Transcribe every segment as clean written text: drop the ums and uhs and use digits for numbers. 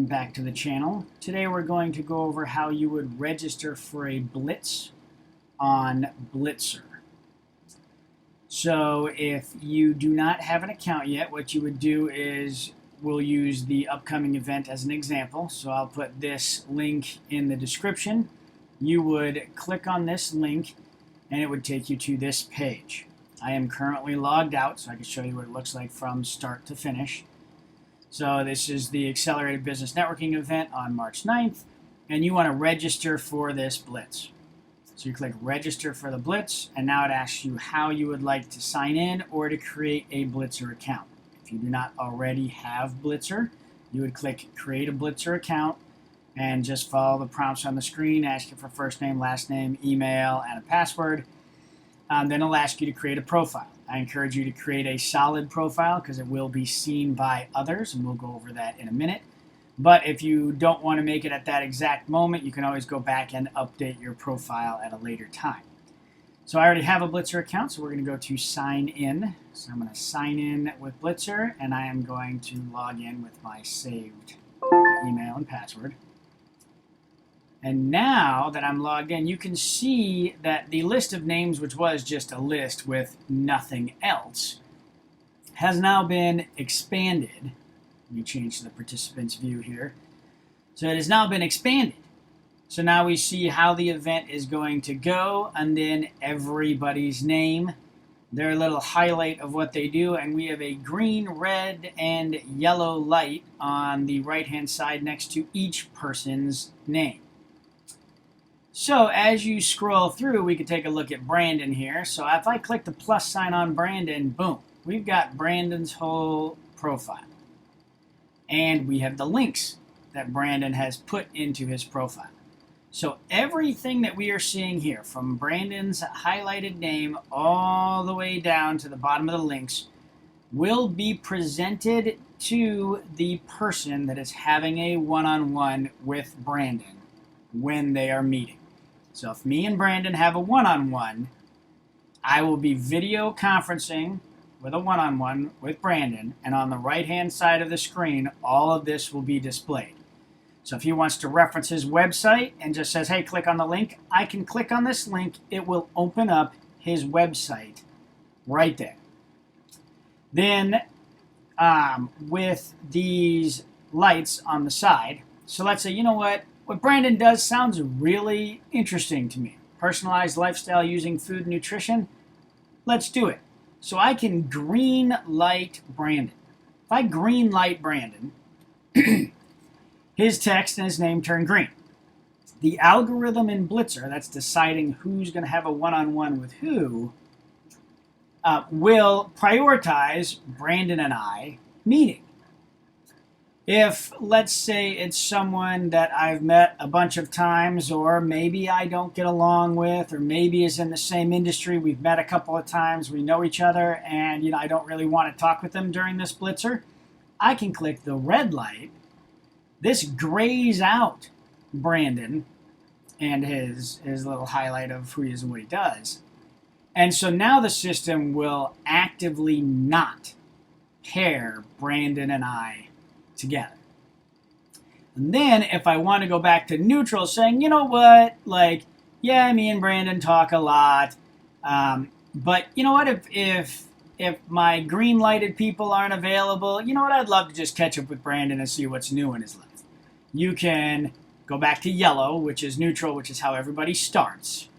Welcome back to the channel. Today we're going to go over how you would register for a Blitz on Blitzer. So if you do not have an account yet, what you would do is we'll use the upcoming event as an example. So I'll put this link in the description. You would click on this link and it would take you to this page. I am currently logged out so I can show you what it looks like from start to finish. So this is the Accelerated Business Networking event on March 9th, and you want to register for this Blitz. So you click register for the Blitz, and now it asks you how you would like to sign in or to create a Blitzer account. If you do not already have Blitzer, you would click create a Blitzer account and just follow the prompts on the screen, asking for first name, last name, email, and a password. Then it'll ask you to create a profile. I encourage you to create a solid profile because it will be seen by others, and we'll go over that in a minute. But if you don't want to make it at that exact moment, you can always go back and update your profile at a later time. So I already have a Blitzer account, so we're going to go to sign in. So I'm going to sign in with Blitzer, and I am going to log in with my saved email and password. And now that I'm logged in, you can see that the list of names, which was just a list with nothing else, has now been expanded. Let me change to the participants view here. So it has now been expanded. So now we see how the event is going to go, and then everybody's name, their little highlight of what they do, and we have a green, red, and yellow light on the right-hand side next to each person's name. So as you scroll through, we can take a look at Brandon here. So if I click the plus sign on Brandon, boom, we've got Brandon's whole profile. And we have the links that Brandon has put into his profile. So everything that we are seeing here, from Brandon's highlighted name all the way down to the bottom of the links, will be presented to the person that is having a one-on-one with Brandon when they are meeting. So if me and Brandon have a one-on-one, I will be video conferencing with a one-on-one with Brandon, and on the right-hand side of the screen, all of this will be displayed. So if he wants to reference his website and just says, hey, click on the link, I can click on this link. It will open up his website right there. Then with these lights on the side, so let's say, you know what Brandon does sounds really interesting to me. Personalized lifestyle using food and nutrition. Let's do it. So I can green light Brandon. If I green light Brandon, his text and his name turn green. The algorithm in Blitzer that's deciding who's going to have a one-on-one with who will prioritize Brandon and I meeting. If, let's say, it's someone that I've met a bunch of times, or maybe I don't get along with, or maybe is in the same industry, we've met a couple of times, we know each other, and I don't really want to talk with them during this Blitzer, I can click the red light. This grays out Brandon and his little highlight of who he is and what he does. And so now the system will actively not pair Brandon and I together. And then if I want to go back to neutral, saying, you know what, like, yeah, me and Brandon talk a lot, but you know what, if my green lighted people aren't available, you know what, I'd love to just catch up with Brandon and see what's new in his life. You can go back to yellow, which is neutral, which is how everybody starts.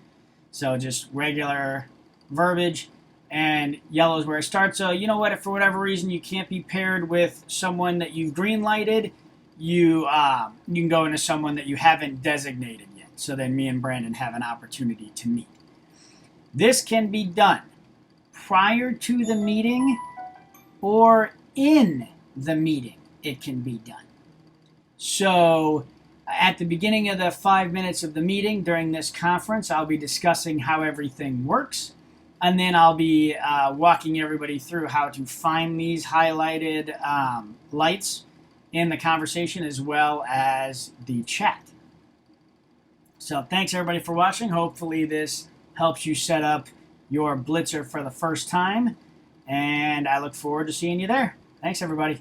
So just regular verbiage. And yellow is where it starts. So you know what, if for whatever reason you can't be paired with someone that you've green lighted, you can go into someone that you haven't designated yet. So then me and Brandon have an opportunity to meet. This can be done prior to the meeting or in the meeting. It can be done. So at the beginning of the 5 minutes of the meeting during this conference, I'll be discussing how everything works. And then I'll be walking everybody through how to find these highlighted lights in the conversation as well as the chat. So thanks everybody for watching. Hopefully this helps you set up your Blitzer for the first time. And I look forward to seeing you there. Thanks everybody.